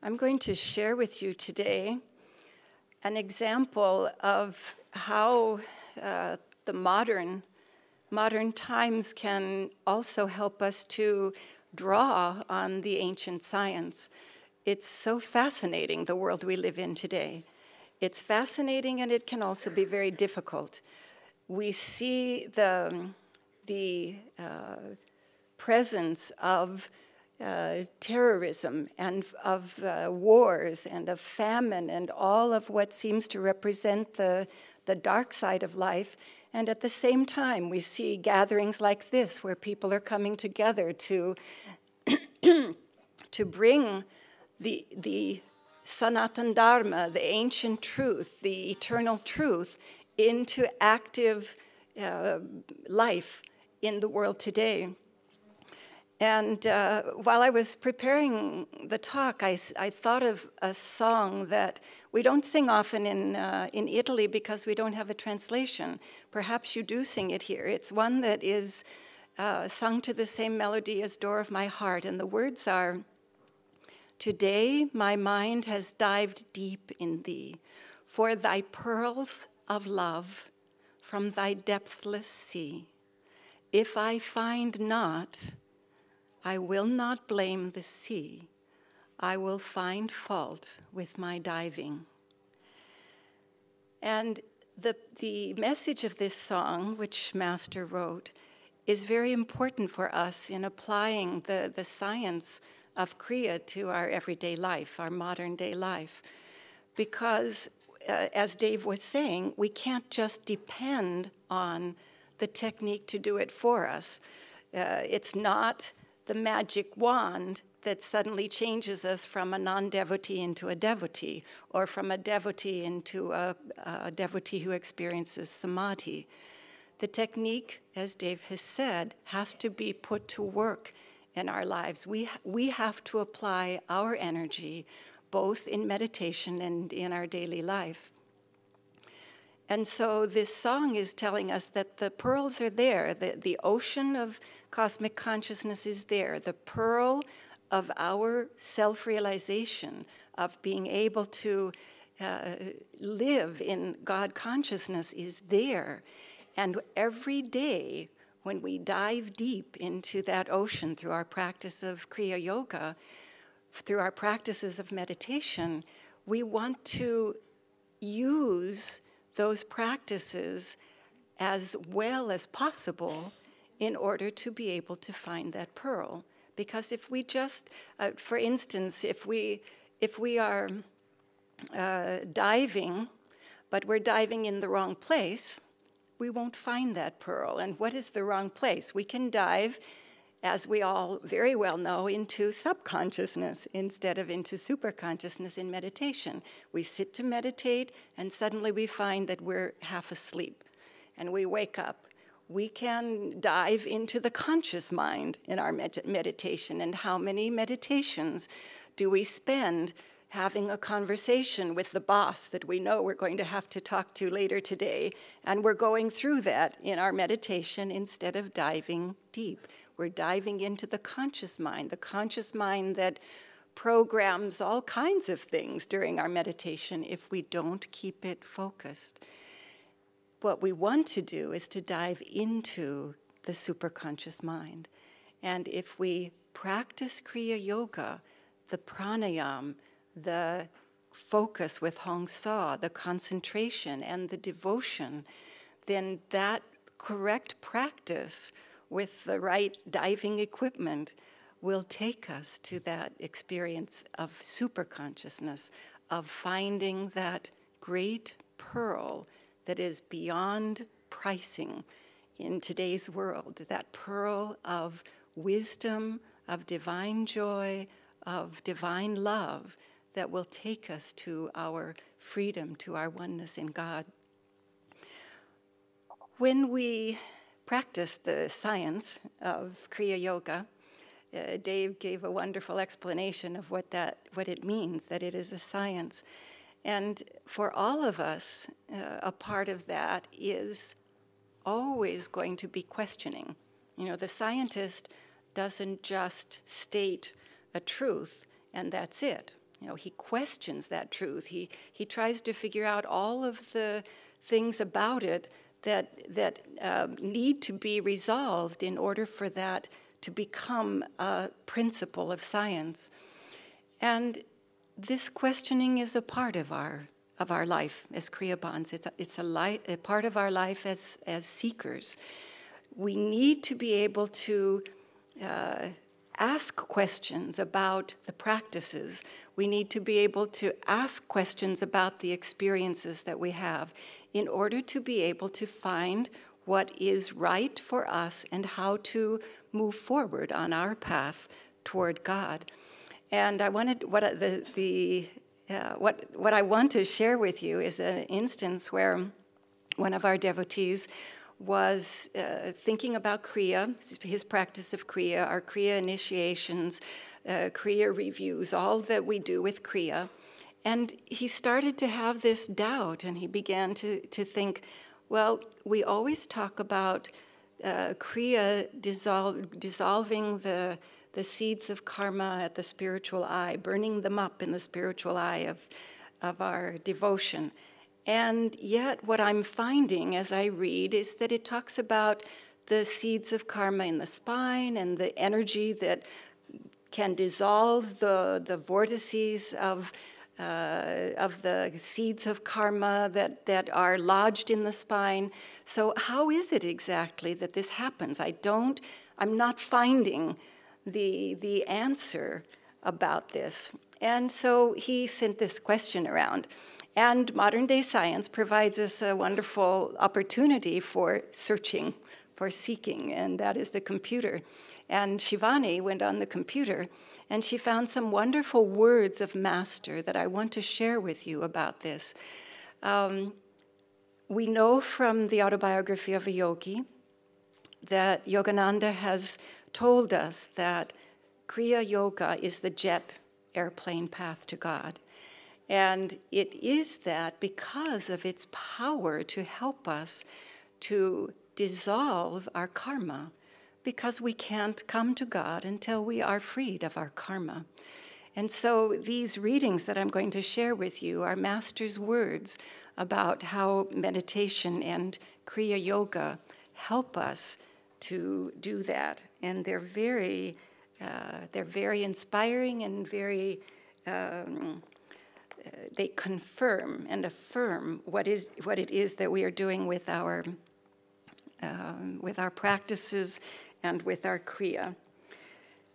I'm going to share with you today an example of how the modern times can also help us to draw on the ancient science. It's so fascinating, the world we live in today. It's fascinating, and it can also be very difficult. We see the presence of terrorism and of wars and of famine and all of what seems to represent the dark side of life. And at the same time, we see gatherings like this where people are coming together to to bring the Sanatan Dharma, the ancient truth, the eternal truth, into active life in the world today. And while I was preparing the talk, I thought of a song that we don't sing often in Italy because we don't have a translation. Perhaps you do sing it here. It's one that is sung to the same melody as Door of My Heart, and the words are, "Today my mind has dived deep in thee, for thy pearls of love from thy depthless sea. If I find not, I will not blame the sea. I will find fault with my diving." And the message of this song, which Master wrote, is very important for us in applying the science of Kriya to our everyday life, our modern day life. Because, as Dave was saying, we can't just depend on the technique to do it for us. It's not the magic wand that suddenly changes us from a non-devotee into a devotee, or from a devotee into a devotee who experiences samadhi. The technique, as Dave has said, has to be put to work in our lives. We have to apply our energy both in meditation and in our daily life. And so this song is telling us that the pearls are there. The ocean of cosmic consciousness is there. The pearl of our self-realization, of being able to live in God consciousness is there. And every day when we dive deep into that ocean through our practice of Kriya Yoga, through our practices of meditation, we want to use those practices as well as possible in order to be able to find that pearl. Because if we just, for instance, if we are diving, but we're diving in the wrong place, we won't find that pearl. And what is the wrong place? We can dive, as we all very well know, into subconsciousness instead of into superconsciousness in meditation. We sit to meditate, and suddenly we find that we're half asleep, and we wake up. We can dive into the conscious mind in our meditation. And how many meditations do we spend having a conversation with the boss that we know we're going to have to talk to later today, and we're going through that in our meditation instead of diving deep. We're diving into the conscious mind that programs all kinds of things during our meditation if we don't keep it focused. What we want to do is to dive into the superconscious mind. And if we practice Kriya Yoga, the pranayam, the focus with Hong Sa, the concentration and the devotion, then that correct practice with the right diving equipment will take us to that experience of superconsciousness, of finding that great pearl that is beyond pricing in today's world, that pearl of wisdom, of divine joy, of divine love that will take us to our freedom, to our oneness in God. When we practice the science of Kriya Yoga, Dave gave a wonderful explanation of what it means, that it is a science. And for all of us, a part of that is always going to be questioning. You know, the scientist doesn't just state a truth and that's it. He questions that truth. He tries to figure out all of the things about it that need to be resolved in order for that to become a principle of science. And this questioning is a part of our life as Kriyabans. It's a part of our life as seekers. We need to be able to ask questions about the practices. We need to be able to ask questions about the experiences that we have in order to be able to find what is right for us and how to move forward on our path toward God. And I wanted what I want to share with you is an instance where one of our devotees was thinking about Kriya, his practice of Kriya, our Kriya initiations, Kriya reviews, all that we do with Kriya. And he started to have this doubt, and he began to think, well, we always talk about Kriya dissolving the seeds of karma at the spiritual eye, burning them up in the spiritual eye of our devotion. And yet what I'm finding as I read is that it talks about the seeds of karma in the spine and the energy that can dissolve the vortices of the seeds of karma that are lodged in the spine. So how is it exactly that this happens? I'm not finding the answer about this. And so he sent this question around. And modern-day science provides us a wonderful opportunity for searching, for seeking, and that is the computer. And Shivani went on the computer, and she found some wonderful words of Master that I want to share with you about this. We know from the autobiography of a yogi that Yogananda has told us that Kriya Yoga is the jet airplane path to God. And it is that because of its power to help us to dissolve our karma, because we can't come to God until we are freed of our karma. And so these readings that I'm going to share with you are Master's words about how meditation and Kriya Yoga help us to do that. And they're very inspiring and very they confirm and affirm what it is that we are doing with our practices and with our Kriya.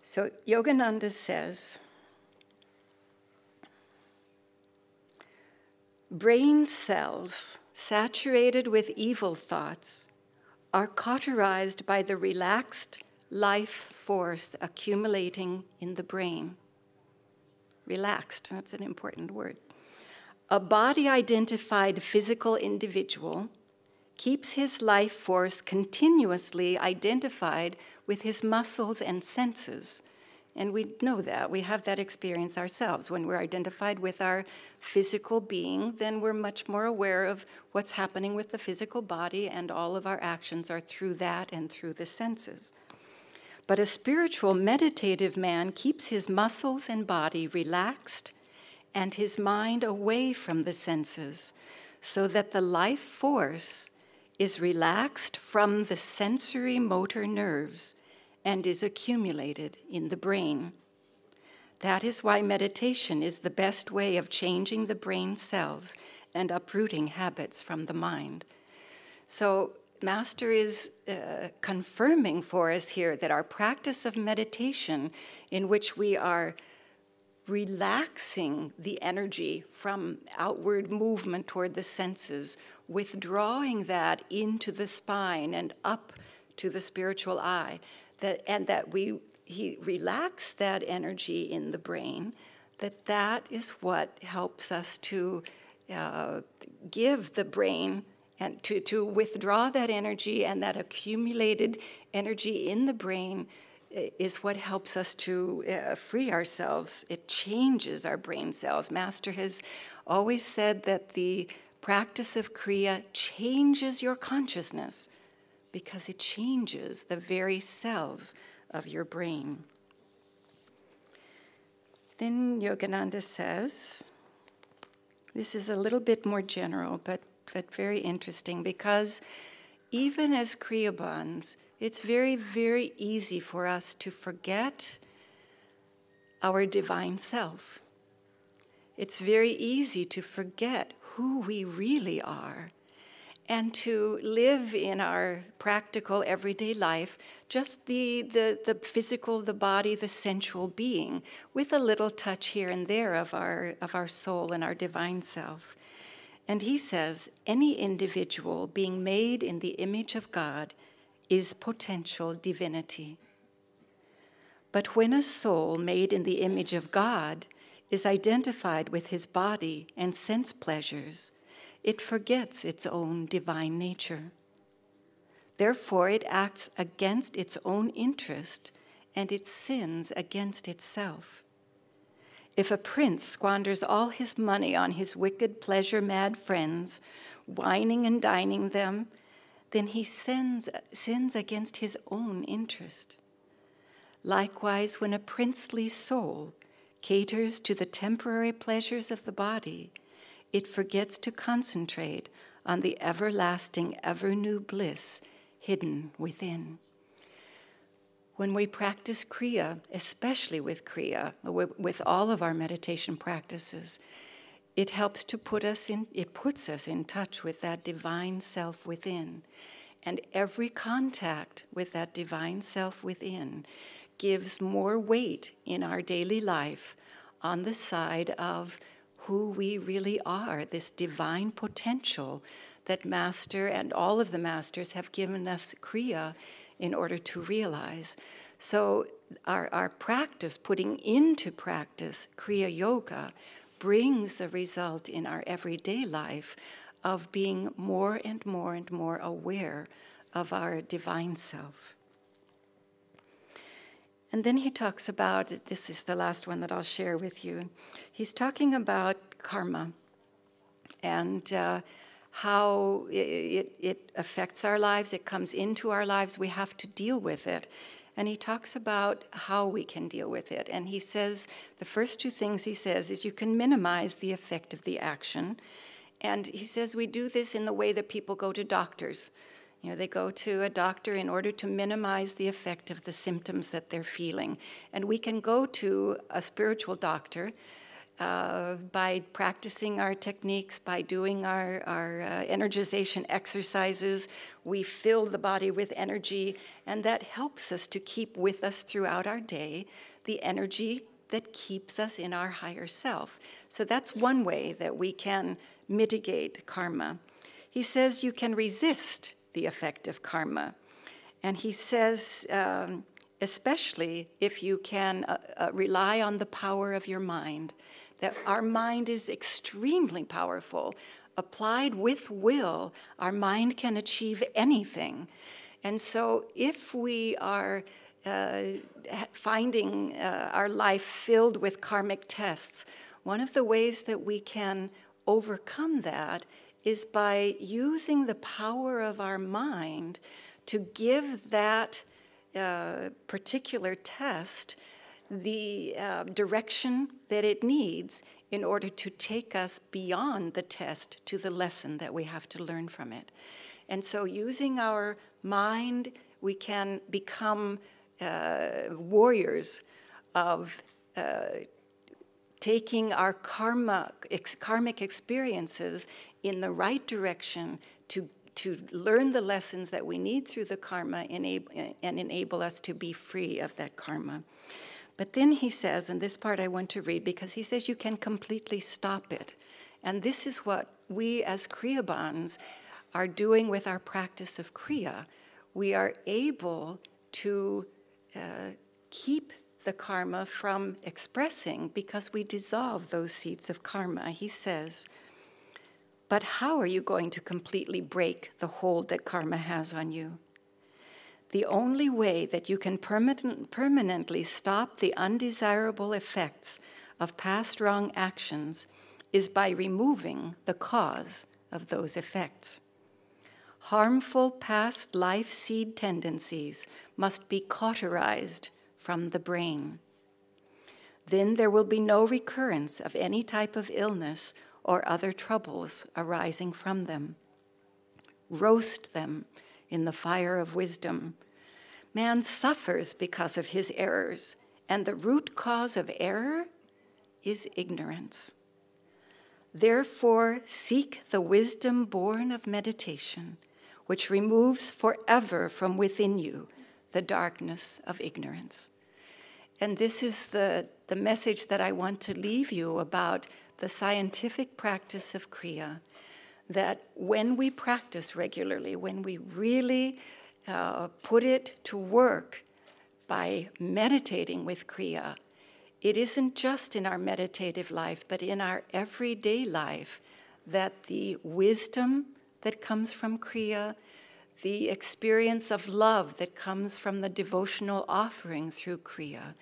So Yogananda says, brain cells saturated with evil thoughts are cauterized by the relaxed life force accumulating in the brain. Relaxed, that's an important word. A body-identified physical individual keeps his life force continuously identified with his muscles and senses. And we know that. We have that experience ourselves. When we're identified with our physical being, then we're much more aware of what's happening with the physical body, and all of our actions are through that and through the senses. But a spiritual meditative man keeps his muscles and body relaxed and his mind away from the senses, so that the life force is relaxed from the sensory motor nerves and is accumulated in the brain. That is why meditation is the best way of changing the brain cells and uprooting habits from the mind. So Master is confirming for us here that our practice of meditation, in which we are relaxing the energy from outward movement toward the senses, withdrawing that into the spine and up to the spiritual eye, he relax that energy in the brain, that is what helps us to give the brain and to withdraw that energy, and that accumulated energy in the brain is what helps us to free ourselves. It changes our brain cells. Master has always said that the practice of Kriya changes your consciousness because it changes the very cells of your brain. Then Yogananda says, this is a little bit more general, but very interesting, because even as Kriyabans, it's very, very easy for us to forget our divine self. It's very easy to forget who we really are and to live in our practical everyday life just the physical, the body, the sensual being, with a little touch here and there of our soul and our divine self. And he says, any individual being made in the image of God is potential divinity. But when a soul made in the image of God is identified with his body and sense pleasures, it forgets its own divine nature. Therefore, it acts against its own interest, and it sins against itself. If a prince squanders all his money on his wicked, pleasure-mad friends, wining and dining them, then he sins against his own interest. Likewise, when a princely soul caters to the temporary pleasures of the body, it forgets to concentrate on the everlasting, ever-new bliss hidden within. When we practice Kriya, especially with Kriya, with all of our meditation practices, it helps to it puts us in touch with that divine self within. And every contact with that divine self within gives more weight in our daily life on the side of who we really are, this divine potential that Master and all of the Masters have given us Kriya in order to realize. So our practice, putting into practice Kriya Yoga, brings a result in our everyday life of being more and more and more aware of our divine self. And then he talks about, this is the last one that I'll share with you, he's talking about karma and how it affects our lives, it comes into our lives, we have to deal with it. And he talks about how we can deal with it. And he says, the first two things he says is you can minimize the effect of the action. And he says we do this in the way that people go to doctors. You know, they go to a doctor in order to minimize the effect of the symptoms that they're feeling. And we can go to a spiritual doctor by practicing our techniques, by doing our energization exercises. We fill the body with energy, and that helps us to keep with us throughout our day the energy that keeps us in our higher self. So that's one way that we can mitigate karma. He says you can resist the effect of karma. And he says, especially if you can rely on the power of your mind, that our mind is extremely powerful. Applied with will, our mind can achieve anything. And so if we are finding our life filled with karmic tests, one of the ways that we can overcome that is by using the power of our mind to give that particular test the direction that it needs in order to take us beyond the test to the lesson that we have to learn from it. And so using our mind, we can become warriors of taking our karmic experiences in the right direction to learn the lessons that we need through the karma and enable us to be free of that karma. But then he says, and this part I want to read, because he says you can completely stop it. And this is what we as Kriyabans are doing with our practice of Kriya. We are able to keep the karma from expressing because we dissolve those seeds of karma. He says, but how are you going to completely break the hold that karma has on you? The only way that you can permanently stop the undesirable effects of past wrong actions is by removing the cause of those effects. Harmful past life seed tendencies must be cauterized from the brain. Then there will be no recurrence of any type of illness or other troubles arising from them. Roast them in the fire of wisdom. Man suffers because of his errors, and the root cause of error is ignorance. Therefore, seek the wisdom born of meditation, which removes forever from within you the darkness of ignorance. And this is the message that I want to leave you about the scientific practice of Kriya, that when we practice regularly, when we really put it to work by meditating with Kriya, it isn't just in our meditative life, but in our everyday life, that the wisdom that comes from Kriya, the experience of love that comes from the devotional offering through Kriya,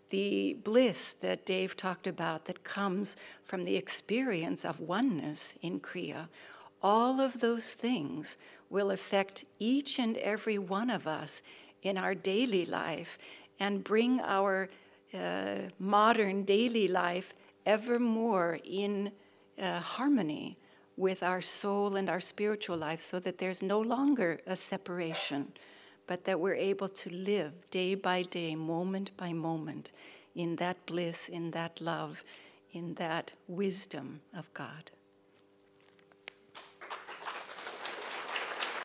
the bliss that Dave talked about that comes from the experience of oneness in Kriya, all of those things will affect each and every one of us in our daily life and bring our modern daily life ever more in harmony with our soul and our spiritual life, so that there's no longer a separation, but that we're able to live day by day, moment by moment, in that bliss, in that love, in that wisdom of God.